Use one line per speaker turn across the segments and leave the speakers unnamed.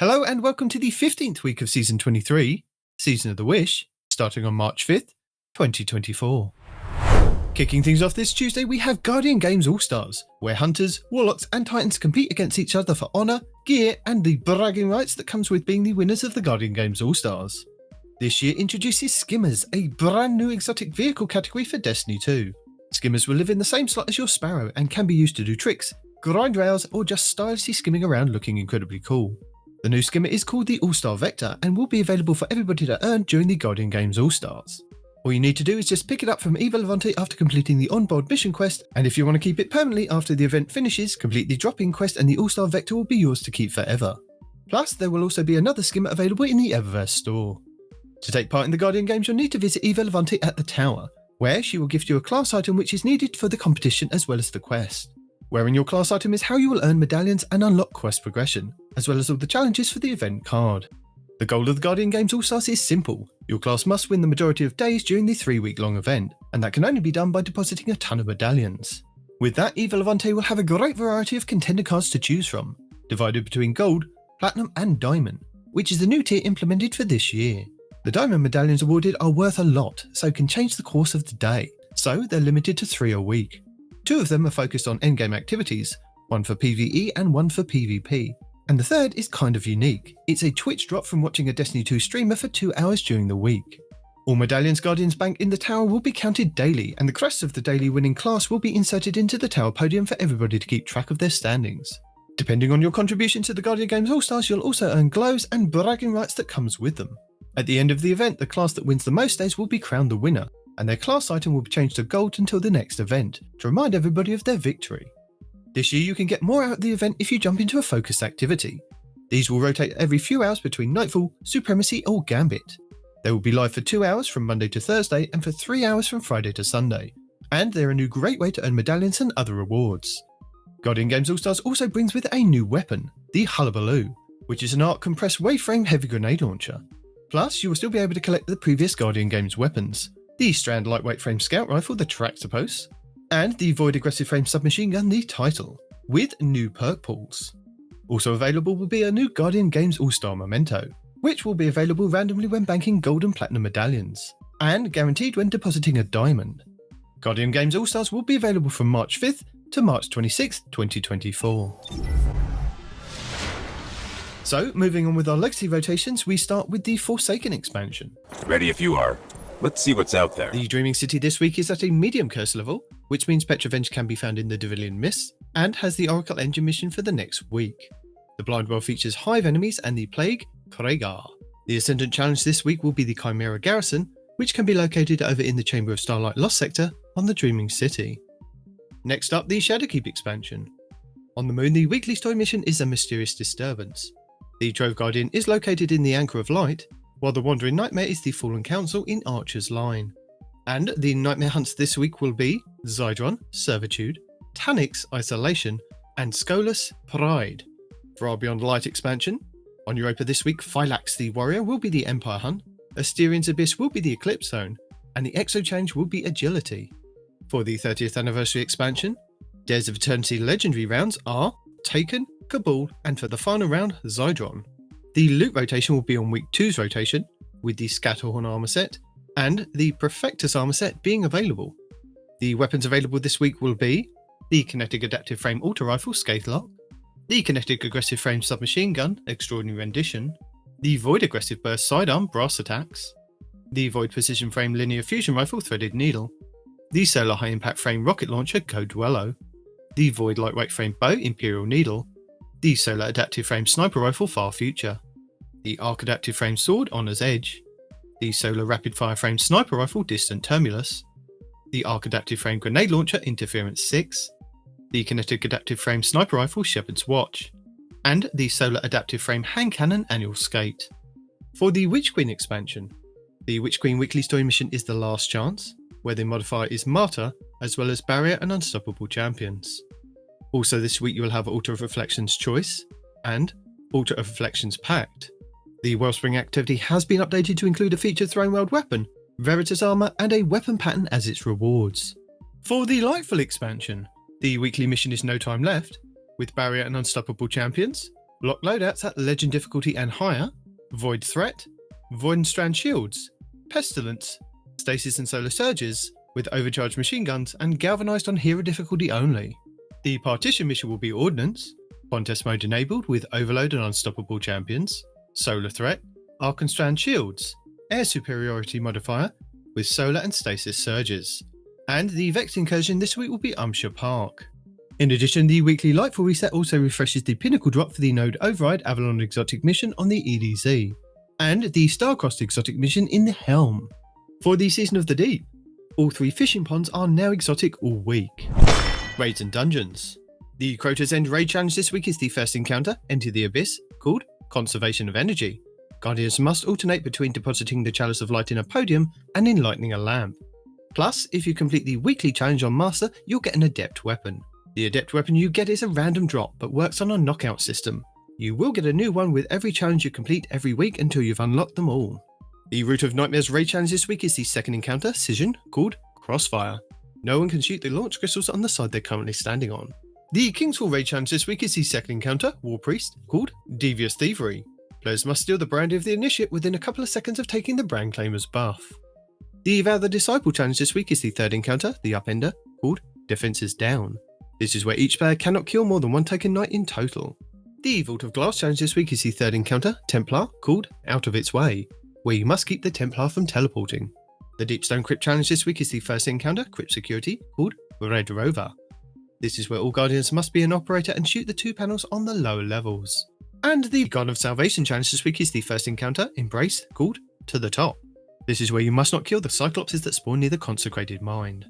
Hello and welcome to the 15th week of Season 23, Season of the Wish, starting on March 5th, 2024. Kicking things off this Tuesday, we have Guardian Games All-Stars, where Hunters, Warlocks and Titans compete against each other for honour, gear and the bragging rights that comes with being the winners of the Guardian Games All-Stars. This year introduces Skimmers, a brand new exotic vehicle category for Destiny 2. Skimmers will live in the same slot as your Sparrow and can be used to do tricks, grind rails or just stylishly skimming around looking incredibly cool. The new skimmer is called the All-Star Vector and will be available for everybody to earn during the Guardian Games All-Stars. All you need to do is just pick it up from Eva Levante after completing the onboard mission quest, and if you want to keep it permanently after the event finishes, complete the drop-in quest and the All-Star Vector will be yours to keep forever. Plus, there will also be another skimmer available in the Eververse store. To take part in the Guardian Games, you'll need to visit Eva Levante at the Tower, where she will gift you a class item which is needed for the competition as well as the quest. Wearing your class item is how you will earn medallions and unlock quest progression, as well as all the challenges for the event card. The goal of the Guardian Games All-Stars is simple. Your class must win the majority of days during the 3-week-long event, and that can only be done by depositing a ton of medallions. With that, Eva Levante will have a great variety of contender cards to choose from, divided between Gold, Platinum and Diamond, which is the new tier implemented for this year. The Diamond medallions awarded are worth a lot, so can change the course of the day, so they're limited to 3 a week. 2 of them are focused on endgame activities, one for PvE and one for PvP. And the third is kind of unique. It's a Twitch drop from watching a Destiny 2 streamer for 2 hours during the week. All medallions Guardians bank in the tower will be counted daily, and the crests of the daily winning class will be inserted into the tower podium for everybody to keep track of their standings. Depending on your contribution to the Guardian Games All-Stars, you'll also earn glows and bragging rights that comes with them. At the end of the event, the class that wins the most days will be crowned the winner, and their class item will be changed to gold until the next event, to remind everybody of their victory. This year you can get more out of the event if you jump into a focused activity. These will rotate every few hours between Nightfall, Supremacy or Gambit. They will be live for 2 hours from Monday to Thursday and for 3 hours from Friday to Sunday, and they're a new great way to earn medallions and other rewards. Guardian Games All-Stars also brings with it a new weapon, the Hullabaloo, which is an arc compressed waveframe heavy grenade launcher. Plus, you will still be able to collect the previous Guardian Games weapons, the Strand lightweight frame scout rifle, the Tractopos, and the Void aggressive frame submachine gun, the Title, with new perk pools. Also available will be a new Guardian Games All-Star Memento, which will be available randomly when banking gold and platinum medallions, and guaranteed when depositing a diamond. Guardian Games All-Stars will be available from March 5th to March 26th, 2024. So, moving on with our legacy rotations, we start with the Forsaken expansion.
Ready if you are. Let's see what's out there.
The Dreaming City this week is at a medium curse level, which means Petrovenge can be found in the Devillian Mists, and has the Oracle Engine mission for the next week. The Blind Well features Hive enemies and the Plague, Kregar. The Ascendant challenge this week will be the Chimera Garrison, which can be located over in the Chamber of Starlight Lost sector on the Dreaming City. Next up, the Shadowkeep expansion. On the Moon, the weekly story mission is a mysterious disturbance. The Trove Guardian is located in the Anchor of Light, while the Wandering Nightmare is the Fallen Council in Archer's Line. And the Nightmare hunts this week will be Zydron, Servitude, Tanix, Isolation, and Scolus, Pride. For our Beyond Light expansion, on Europa this week, Phylax the Warrior will be the Empire Hunt, Asterian's Abyss will be the Eclipse Zone, and the Exo Change will be Agility. For the 30th anniversary expansion, Dares of Eternity legendary rounds are Taken, Cabal, and for the final round, Zydron. The loot rotation will be on week 2's rotation, with the Scatterhorn armor set and the Perfectus armor set being available. The weapons available this week will be the Kinetic Adaptive Frame Auto Rifle Scathelock, the Kinetic Aggressive Frame Submachine Gun Extraordinary Rendition, the Void Aggressive Burst Sidearm Brass Attacks, the Void Precision Frame Linear Fusion Rifle Threaded Needle, the Solar High Impact Frame Rocket Launcher Go Duello, the Void Lightweight Frame Bow Imperial Needle, the Solar Adaptive Frame Sniper Rifle Far Future, the Arc Adaptive Frame Sword Honor's Edge, the Solar Rapid Fire Frame Sniper Rifle Distant Terminus, the Arc Adaptive Frame Grenade Launcher Interference 6, the Kinetic Adaptive Frame Sniper Rifle Shepherd's Watch, and the Solar Adaptive Frame Hand Cannon Annual Skate. For the Witch Queen expansion, the Witch Queen weekly story mission is The Last Chance, where the modifier is Martyr, as well as Barrier and Unstoppable champions. Also this week you will have Altar of Reflection's Choice, and Altar of Reflection's Pact. The Wellspring activity has been updated to include a featured Throne World weapon, Veritas armor, and a weapon pattern as its rewards. For the Lightfall expansion, the weekly mission is No Time Left, with Barrier and Unstoppable champions, Lock loadouts at Legend difficulty and higher, Void Threat, Void and Strand Shields, Pestilence, Stasis and Solar Surges, with overcharged machine guns and galvanized on hero difficulty only. The Partition mission will be Ordnance, Contest mode enabled with Overload and Unstoppable Champions, Solar Threat, Arc and Strand Shields, Air Superiority modifier with Solar and Stasis Surges. And the Vex incursion this week will be Umshire Park. In addition, the weekly Lightfall reset also refreshes the Pinnacle drop for the Node Override Avalon exotic mission on the EDZ, and the Starcrossed exotic mission in the Helm. For the Season of the Deep, all 3 fishing ponds are now exotic all week. Raids and Dungeons. The Crota's End raid challenge this week is the first encounter, Enter the Abyss, called Conservation of Energy. Guardians must alternate between depositing the Chalice of Light in a podium and enlightening a lamp. Plus, if you complete the weekly challenge on Master, you'll get an Adept weapon. The Adept weapon you get is a random drop, but works on a knockout system. You will get a new one with every challenge you complete every week until you've unlocked them all. The Root of Nightmares raid challenge this week is the second encounter, Scission, called Crossfire. No one can shoot the launch crystals on the side they're currently standing on. The Kingsfall raid challenge this week is the second encounter, War Priest, called Devious Thievery. Players must steal the brandy of the initiate within a couple of seconds of taking the brand claimer's buff. The Vow the Disciple challenge this week is the third encounter, the Upender, called Defenses Down. This is where each player cannot kill more than one Taken Knight in total. The Vault of Glass challenge this week is the third encounter, Templar, called Out of Its Way, where you must keep the Templar from teleporting. The Deepstone Crypt challenge this week is the first encounter, Crypt Security, called Red Rover. This is where all Guardians must be an operator and shoot the 2 panels on the lower levels. And the God of Salvation challenge this week is the first encounter, Embrace, called To the Top. This is where you must not kill the Cyclopses that spawn near the Consecrated Mind.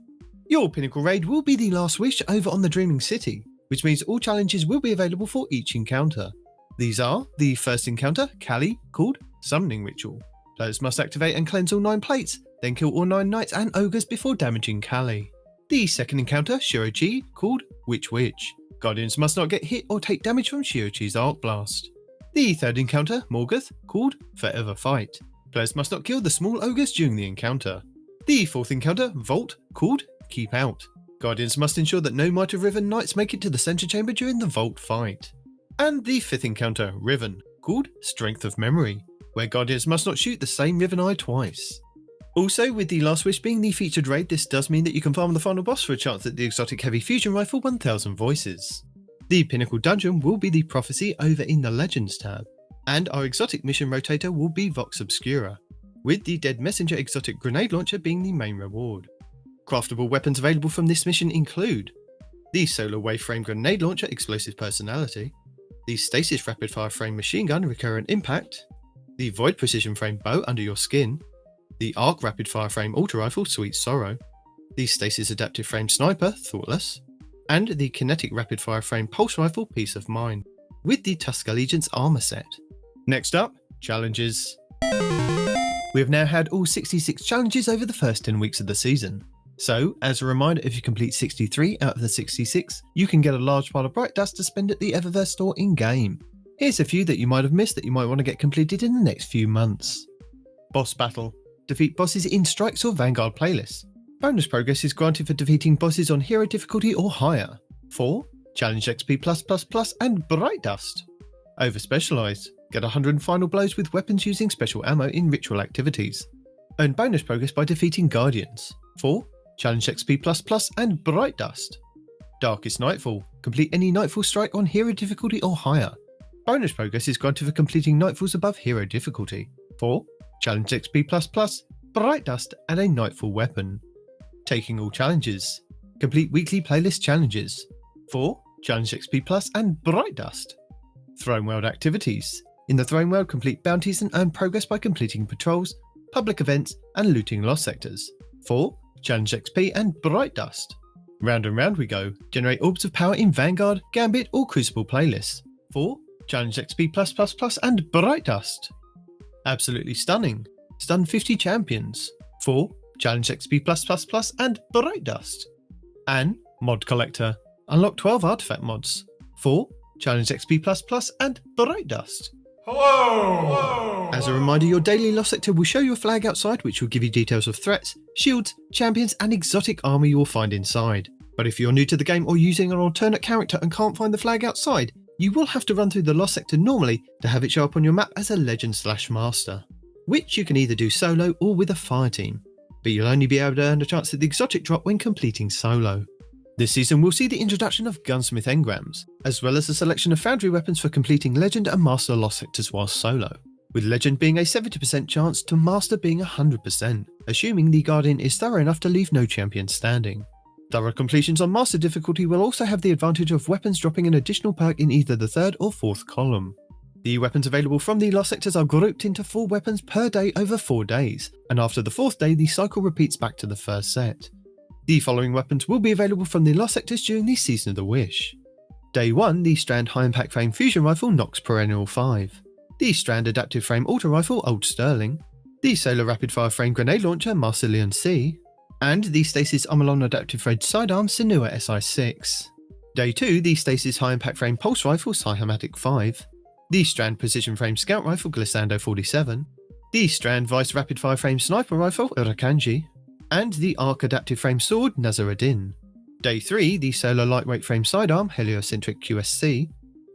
Your Pinnacle raid will be the Last Wish over on the Dreaming City, which means all challenges will be available for each encounter. These are the first encounter, Kali, called Summoning Ritual. Players must activate and cleanse all 9 plates, then kill all 9 knights and ogres before damaging Kali. The second encounter, Shirochi, called Witch Witch. Guardians must not get hit or take damage from Shirochi's Arc Blast. The third encounter, Morgoth, called Forever Fight. Players must not kill the small ogres during the encounter. The fourth encounter, Vault, called Keep Out. Guardians must ensure that no Might of Riven knights make it to the center chamber during the Vault fight. And the fifth encounter, Riven, called Strength of Memory, where Guardians must not shoot the same Riven eye twice. Also, with the Last Wish being the featured raid, this does mean that you can farm the final boss for a chance at the exotic heavy fusion rifle 1000 Voices. The Pinnacle dungeon will be the Prophecy over in the Legends tab, and our exotic mission Rotator will be Vox Obscura, with the Dead Messenger exotic grenade launcher being the main reward. Craftable weapons available from this mission include the Solar Waveframe Grenade Launcher Explosive Personality, the Stasis Rapid Fire Frame Machine Gun Recurrent Impact, the Void Precision Frame Bow Under Your Skin, the Arc Rapid Fire Frame Auto Rifle Sweet Sorrow, the Stasis Adaptive Frame Sniper Thoughtless, and the Kinetic Rapid Fire Frame Pulse Rifle Peace of Mind, with the Tusk Allegiance armor set. Next up, challenges. We have now had all 66 challenges over the first 10 weeks of the season. So, as a reminder, if you complete 63 out of the 66, you can get a large pile of Bright Dust to spend at the Eververse store in-game. Here's a few that you might have missed that you might want to get completed in the next few months. Boss Battle. Defeat bosses in Strikes or Vanguard playlists. Bonus progress is granted for defeating bosses on Hero difficulty or higher. 4. Challenge XP+++ and Bright Dust. Over Specialise. Get 100 final blows with weapons using special ammo in ritual activities. Earn bonus progress by defeating Guardians. 4. Challenge XP++ and Bright Dust. Darkest Nightfall. Complete any Nightfall strike on Hero difficulty or higher. Bonus progress is granted for completing Nightfalls above Hero difficulty. 4. Challenge XP++, Bright Dust and a Nightfall weapon. Taking all challenges. Complete weekly playlist challenges. 4. Challenge XP+ and Bright Dust. Throne World activities. In the Throne World, complete bounties and earn progress by completing patrols, public events and looting lost sectors. 4. Challenge XP and Bright Dust. Round and round we go. Generate orbs of power in Vanguard, Gambit or Crucible playlists. 4. Challenge XP+++ and Bright Dust. Absolutely Stunning. Stun 50 champions. 4. Challenge XP+++ and Bright Dust. And Mod Collector. Unlock 12 artifact mods. 4. Challenge XP++ and Bright Dust. Hello! As a reminder, your daily lost sector will show you a flag outside which will give you details of threats, shields, champions and exotic armor you will find inside. But if you're new to the game or using an alternate character and can't find the flag outside, you will have to run through the Lost Sector normally to have it show up on your map as a Legend/Master, which you can either do solo or with a fire team, but you'll only be able to earn a chance at the exotic drop when completing solo. This season will see the introduction of Gunsmith engrams, as well as a selection of Foundry weapons for completing Legend and Master Lost Sectors while solo, with Legend being a 70% chance to Master being 100%, assuming the Guardian is thorough enough to leave no champion standing. Thorough completions on Master difficulty will also have the advantage of weapons dropping an additional perk in either the third or fourth column. The weapons available from the Lost Sectors are grouped into 4 weapons per day over 4 days, and after the 4th day the cycle repeats back to the first set. The following weapons will be available from the Lost Sectors during the Season of the Wish. Day 1, the Strand High Impact Frame Fusion Rifle Nox Perennial 5, the Strand Adaptive Frame Auto Rifle Old Sterling, the Solar Rapid Fire Frame Grenade Launcher Marsilian C, and the Stasis Omolon Adaptive Frame Sidearm Sinua SI6. Day 2, the Stasis High Impact Frame Pulse Rifle Psychomatic 5, the Strand Precision Frame Scout Rifle Glissando 47, the Strand Vice Rapid Fire Frame Sniper Rifle Urakanji, and the Arc Adaptive Frame Sword Nazaruddin. Day 3, the Solar Lightweight Frame Sidearm Heliocentric QSC,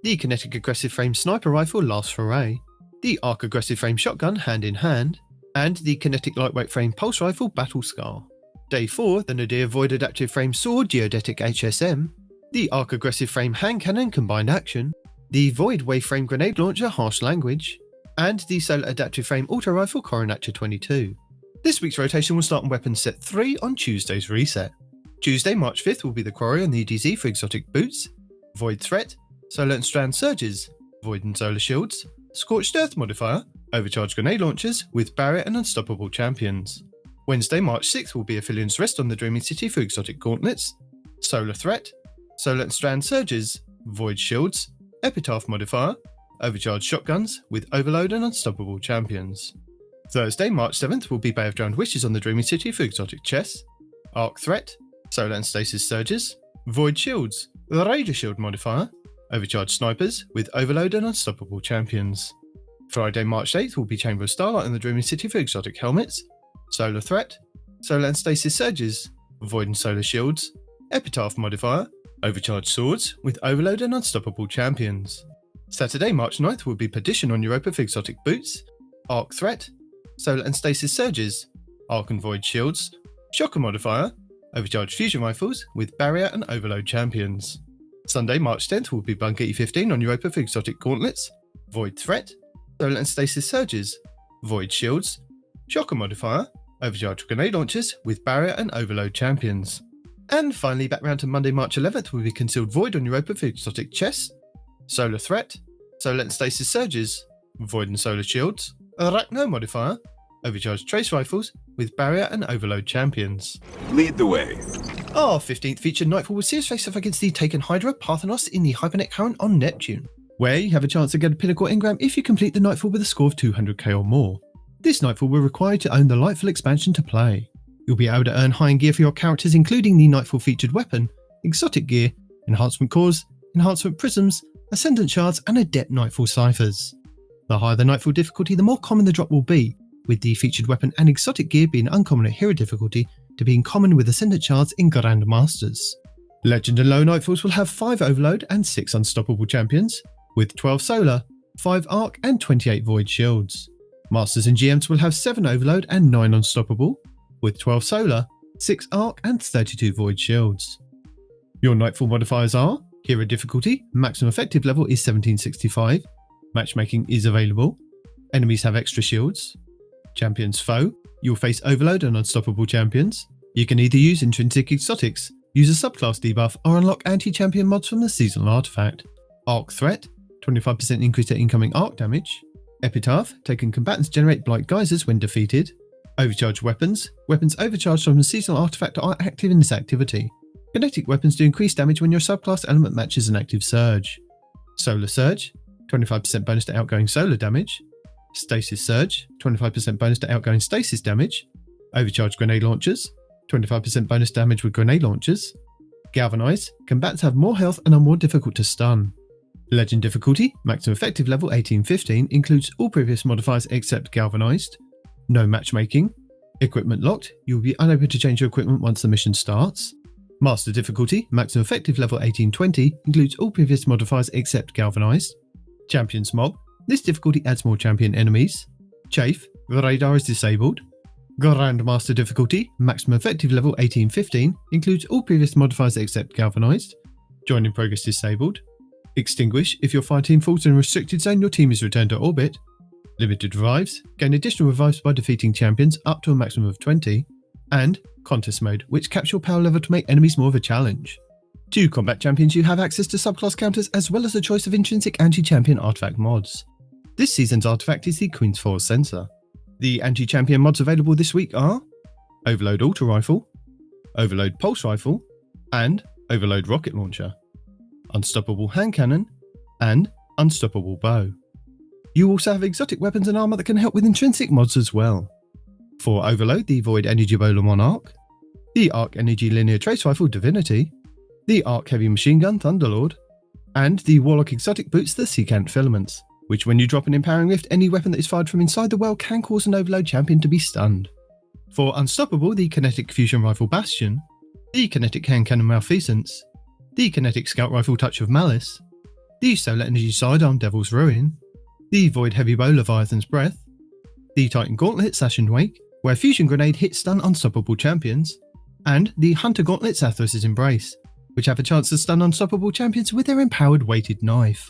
the Kinetic Aggressive Frame Sniper Rifle Last Foray, the Arc Aggressive Frame Shotgun Hand in Hand, and the Kinetic Lightweight Frame Pulse Rifle Battle Scar. Day 4, the Nadir Void Adaptive Frame Sword Geodetic HSM, the Arc Aggressive Frame Hand Cannon Combined Action, the Void Wave Frame Grenade Launcher Harsh Language, and the Solar Adaptive Frame Auto Rifle Coronator 22. This week's rotation will start on Weapons Set 3 on Tuesday's reset. Tuesday, March 5th will be the Quarry on the EDZ for exotic boots, Void Threat, Solar and Strand Surges, Void and Solar Shields, Scorched Earth Modifier, Overcharged Grenade Launchers with Barrier and Unstoppable Champions. Wednesday, March 6th will be Aphelios Rest on the Dreaming City for exotic gauntlets, Solar Threat, Solar and Strand Surges, Void Shields, Epitaph Modifier, Overcharged Shotguns with Overload and Unstoppable Champions. Thursday, March 7th will be Bay of Drowned Wishes on the Dreaming City for exotic chests, Arc Threat, Solar and Stasis Surges, Void Shields, the Raider Shield Modifier, Overcharged Snipers with Overload and Unstoppable Champions. Friday, March 8th will be Chamber of Starlight on the Dreaming City for exotic helmets, Solar Threat, Solar and Stasis Surges, Void and Solar Shields, Epitaph Modifier, Overcharged Swords with Overload and Unstoppable Champions. Saturday, March 9th will be Perdition on Europa for exotic boots, Arc Threat, Solar and Stasis Surges, Arc and Void Shields, Shocker Modifier, Overcharged Fusion Rifles with Barrier and Overload Champions. Sunday, March 10th will be Bunker E15 on Europa for exotic gauntlets, Void Threat, Solar and Stasis Surges, Void Shields, Shocker Modifier, Overcharged Grenade Launchers with Barrier and Overload Champions. And finally, back round to Monday, March 11th will be Concealed Void on Europa for exotic chests, Solar Threat, Solar and Stasis Surges, Void and Solar Shields, Arachno Modifier, Overcharged Trace Rifles with Barrier and Overload Champions.
Lead the way.
Our 15th featured Nightfall will see us face off against the Taken Hydra Parthenos in the Hypernet current on Neptune, where you have a chance to get a Pinnacle engram if you complete the Nightfall with a score of 200k or more. This Nightfall will require you to own the Lightfall expansion to play. You'll be able to earn high-end gear for your characters, including the Nightfall featured weapon, exotic gear, enhancement cores, enhancement prisms, Ascendant shards, and adept Nightfall ciphers. The higher the Nightfall difficulty, the more common the drop will be, with the featured weapon and exotic gear being uncommon at hero difficulty to being common with Ascendant shards in Grand Masters. Legend and low Nightfalls will have 5 Overload and 6 Unstoppable Champions, with 12 Solar, 5 Arc and 28 Void Shields. Masters and GMs will have 7 Overload and 9 Unstoppable, with 12 Solar, 6 Arc and 32 Void Shields. Your Nightfall modifiers are Hero difficulty, maximum effective level is 1765, matchmaking is available, enemies have extra shields, champions foe, you'll face Overload and Unstoppable Champions, you can either use intrinsic exotics, use a subclass debuff or unlock anti-champion mods from the seasonal artifact, Arc Threat, 25% increase to incoming arc damage, Epitaph, taken combatants generate Blight Geysers when defeated, Overcharged weapons, weapons overcharged from a seasonal artifact are active in this activity, Kinetic weapons do increased damage when your subclass element matches an active surge. Solar Surge, 25% bonus to outgoing solar damage. Stasis Surge, 25% bonus to outgoing stasis damage. Overcharged grenade launchers, 25% bonus damage with grenade launchers. Galvanize, combatants have more health and are more difficult to stun. Legend difficulty, maximum effective level 1815, includes all previous modifiers except Galvanized. No matchmaking. Equipment locked, you will be unable to change your equipment once the mission starts. Master difficulty, maximum effective level 1820, includes all previous modifiers except Galvanized. Champions mob, this difficulty adds more champion enemies. Chafe, the radar is disabled. Grandmaster difficulty, maximum effective level 1815, includes all previous modifiers except Galvanized. Join in progress disabled. Extinguish, if your fire team falls in a restricted zone, your team is returned to orbit. Limited revives, gain additional revives by defeating champions up to a maximum of 20. And contest mode, which caps your power level to make enemies more of a challenge. To combat champions, you have access to subclass counters as well as a choice of intrinsic anti-champion artifact mods. This season's artifact is the Queen's Force Sensor. The anti-champion mods available this week are Overload Auto Rifle, Overload Pulse Rifle, and Overload Rocket Launcher, Unstoppable Hand Cannon, and Unstoppable Bow. You also have exotic weapons and armor that can help with intrinsic mods as well. For Overload, the Void Energy Bowler Monarch, the Arc Energy Linear Trace Rifle Divinity, the Arc Heavy Machine Gun Thunderlord, and the Warlock Exotic Boots the Secant Filaments, which when you drop an Empowering Rift, any weapon that is fired from inside the well can cause an Overload champion to be stunned. For Unstoppable, the Kinetic Fusion Rifle Bastion, the Kinetic Hand Cannon Malfeasance, the Kinetic Scout Rifle Touch of Malice, the Solar Energy Sidearm Devil's Ruin, the Void Heavy Bow Leviathan's Breath, the Titan Gauntlet Sash and Wake, where Fusion Grenade hits stun unstoppable champions, and the Hunter Gauntlet Zathras' Embrace, which have a chance to stun unstoppable champions with their empowered weighted knife.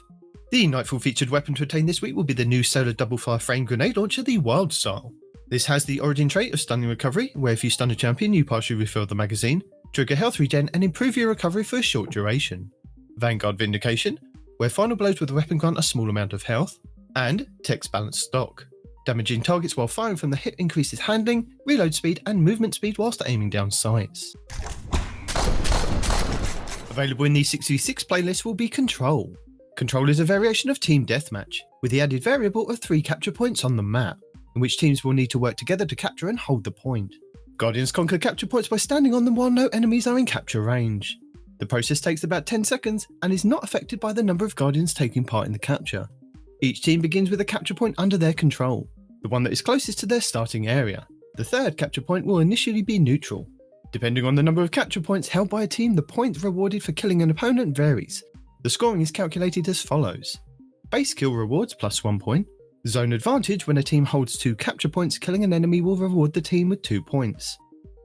The Nightfall featured weapon to attain this week will be the new solar double fire frame grenade launcher, the Wild Style. This has the origin trait of stunning recovery, where if you stun a champion you partially refill the magazine, trigger health regen and improve your recovery for a short duration. Vanguard Vindication, where final blows with the weapon grant a small amount of health, and Text Balanced Stock. Damaging targets while firing from the hip increases handling, reload speed and movement speed whilst aiming down sights. Available in the 6v6 playlist will be Control. Control is a variation of Team Deathmatch, with the added variable of 3 capture points on the map, in which teams will need to work together to capture and hold the point. Guardians conquer capture points by standing on them while no enemies are in capture range. The process takes about 10 seconds and is not affected by the number of Guardians taking part in the capture. Each team begins with a capture point under their control, the one that is closest to their starting area. The third capture point will initially be neutral. Depending on the number of capture points held by a team, the point rewarded for killing an opponent varies. The scoring is calculated as follows. Base kill rewards +1 point. Zone advantage, when a team holds 2 capture points, killing an enemy will reward the team with 2 points.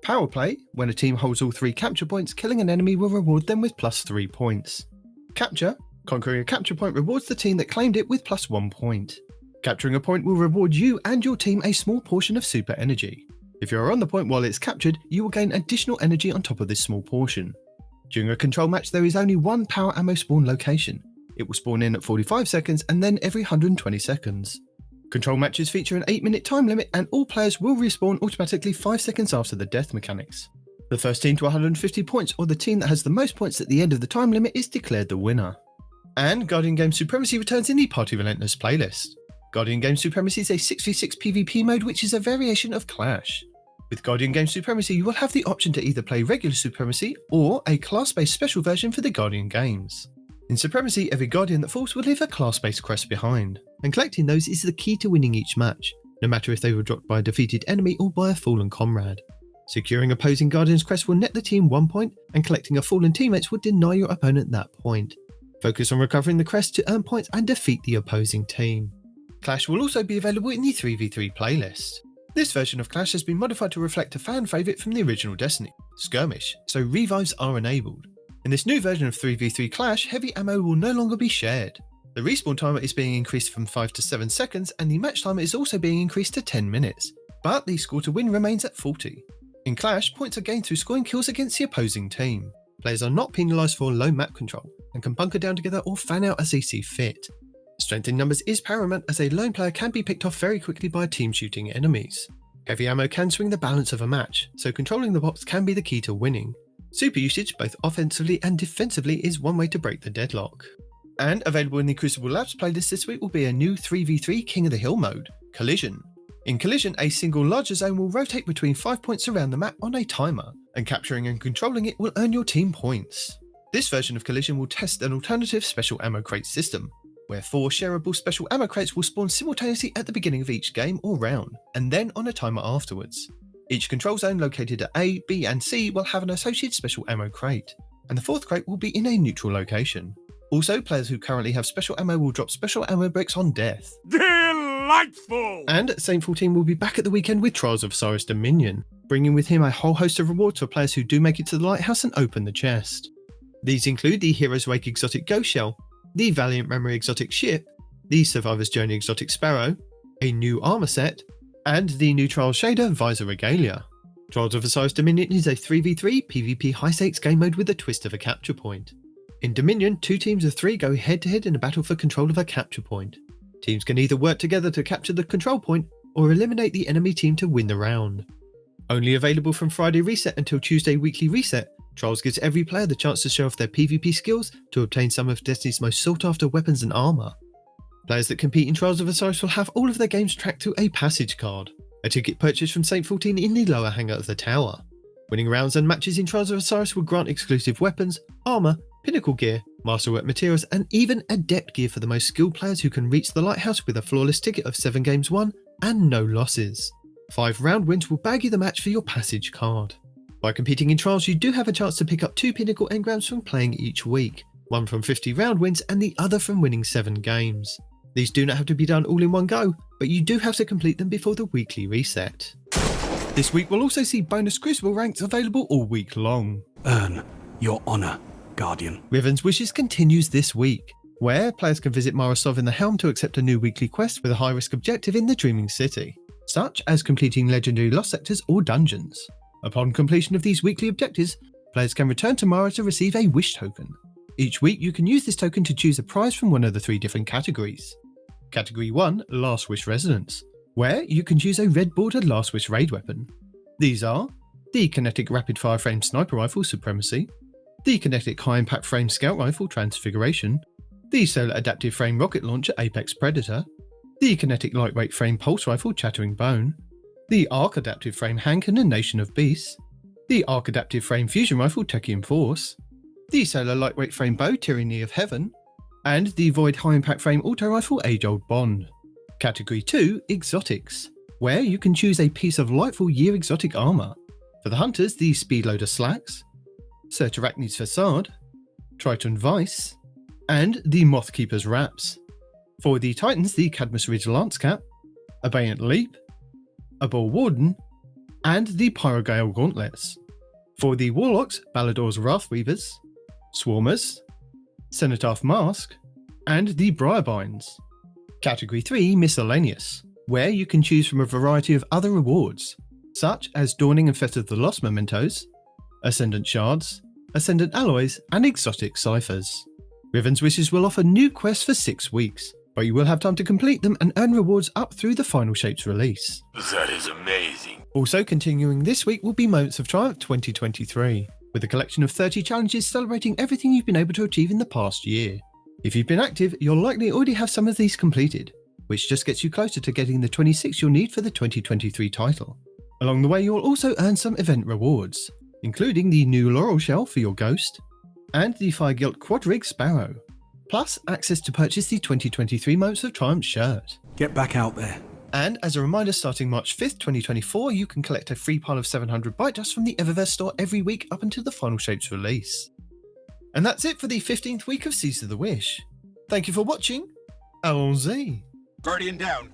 Power play, when a team holds all 3 capture points, killing an enemy will reward them with +3 points. Capture, conquering a capture point rewards the team that claimed it with +1 point. Capturing a point will reward you and your team a small portion of super energy. If you are on the point while it's captured, you will gain additional energy on top of this small portion. During a control match, there is only one power ammo spawn location. It will spawn in at 45 seconds and then every 120 seconds. Control matches feature an 8-minute time limit and all players will respawn automatically 5 seconds after the death mechanics. The first team to 150 points or the team that has the most points at the end of the time limit is declared the winner. And Guardian Game Supremacy returns in the Party Relentless playlist. Guardian Game Supremacy is a 6v6 PvP mode which is a variation of Clash. With Guardian Game Supremacy, you will have the option to either play regular Supremacy or a class-based special version for the Guardian games. In Supremacy, every Guardian that falls will leave a class-based crest behind, and collecting those is the key to winning each match, no matter if they were dropped by a defeated enemy or by a fallen comrade. Securing opposing Guardian's crest will net the team 1 point, and collecting a fallen teammates will deny your opponent that point. Focus on recovering the crest to earn points and defeat the opposing team. Clash will also be available in the 3v3 playlist. This version of Clash has been modified to reflect a fan favourite from the original Destiny, Skirmish, so revives are enabled. In this new version of 3v3 Clash, heavy ammo will no longer be shared. The respawn timer is being increased from 5 to 7 seconds and the match timer is also being increased to 10 minutes, but the score to win remains at 40. In Clash, points are gained through scoring kills against the opposing team. Players are not penalised for low map control and can bunker down together or fan out as they see fit. Strength in numbers is paramount as a lone player can be picked off very quickly by a team shooting enemies. Heavy ammo can swing the balance of a match, so controlling the box can be the key to winning. Super usage, both offensively and defensively, is one way to break the deadlock. And available in the Crucible Labs playlist this week will be a new 3v3 King of the Hill mode, Collision. In Collision, a single larger zone will rotate between 5 points around the map on a timer, and capturing and controlling it will earn your team points. This version of Collision will test an alternative special ammo crate system, where 4 shareable special ammo crates will spawn simultaneously at the beginning of each game or round, and then on a timer afterwards. Each control zone located at A, B and C will have an associated special ammo crate, and the fourth crate will be in a neutral location. Also, players who currently have special ammo will drop special ammo bricks on death.
Delightful!
And Saint 14 will be back at the weekend with Trials of Osiris Dominion, bringing with him a whole host of rewards for players who do make it to the lighthouse and open the chest. These include the Hero's Wake exotic Ghost Shell, the Valiant Memory exotic Ship, the Survivor's Journey exotic Sparrow, a new armor set, and the new Trials shader Visor Regalia. Trials of Osiris Dominion is a 3v3 PvP high stakes game mode with a twist of a capture point. In Dominion, 2 teams of 3 go head to head in a battle for control of a capture point. Teams can either work together to capture the control point or eliminate the enemy team to win the round. Only available from Friday reset until Tuesday weekly reset, Trials gives every player the chance to show off their PvP skills to obtain some of Destiny's most sought after weapons and armour. Players that compete in Trials of Osiris will have all of their games tracked to a passage card, a ticket purchased from Saint 14 in the lower hangar of the tower. Winning rounds and matches in Trials of Osiris will grant exclusive weapons, armour, Pinnacle gear, masterwork materials and even adept gear for the most skilled players who can reach the lighthouse with a flawless ticket of 7 games won and no losses. 5 round wins will bag you the match for your passage card. By competing in Trials, you do have a chance to pick up 2 Pinnacle engrams from playing each week, one from 50 round wins and the other from winning 7 games. These do not have to be done all in one go, but you do have to complete them before the weekly reset. This week we'll also see bonus Crucible ranks available all week long.
Earn your honour, Guardian.
Riven's Wishes continues this week, where players can visit Marasov in the Helm to accept a new weekly quest with a high-risk objective in the Dreaming City, such as completing legendary lost sectors or dungeons. Upon completion of these weekly objectives, players can return to Mara to receive a wish token. Each week you can use this token to choose a prize from one of the 3 different categories. Category 1, Last Wish Resonance, where you can choose a red bordered Last Wish raid weapon. These are the Kinetic Rapid Fire Frame Sniper Rifle Supremacy, the Kinetic High Impact Frame Scout Rifle Transfiguration, the Solar Adaptive Frame Rocket Launcher Apex Predator, the Kinetic Lightweight Frame Pulse Rifle Chattering Bone, the Arc Adaptive Frame Hankin and Nation of Beasts, the Arc Adaptive Frame Fusion Rifle Techium Force, the Solar Lightweight Frame Bow Tyranny of Heaven, and the Void High Impact Frame Auto Rifle Age Old Bond. Category 2, Exotics, where you can choose a piece of Lightfall Year exotic armour. For the Hunters, the Speedloader Slacks, Certarachne's Facade, Triton Vice, and the Mothkeeper's Wraps. For the Titans, the Cadmus Ridge Lance Cap, Abeyant Leap, a Bull Warden, and the Pyrogale Gauntlets. For the Warlocks, Ballador's Wrathweavers, Swarmers, Cenotaph Mask, and the Briarbinds. Category 3, Miscellaneous, where you can choose from a variety of other rewards, such as Dawning and Fetter of the Lost Mementos, Ascendant Shards, Ascendant Alloys, and Exotic Ciphers. Riven's Wishes will offer new quests for 6 weeks, but you will have time to complete them and earn rewards up through the Final Shapes release.
That is amazing.
Also continuing this week will be Moments of Triumph 2023, with a collection of 30 challenges celebrating everything you've been able to achieve in the past year. If you've been active, you'll likely already have some of these completed, which just gets you closer to getting the 26 you'll need for the 2023 title. Along the way you'll also earn some event rewards, including the new Laurel Shell for your Ghost, and the Firegilt Quadrig Sparrow, plus access to purchase the 2023 Moments of Triumph shirt.
Get back out there.
And as a reminder, starting March 5th, 2024, you can collect a free pile of 700 Byte Dust from the Eververse store every week up until the Final Shapes release. And that's it for the 15th week of Season of the Wish. Thank you for watching. Allons-y.
Guardian down.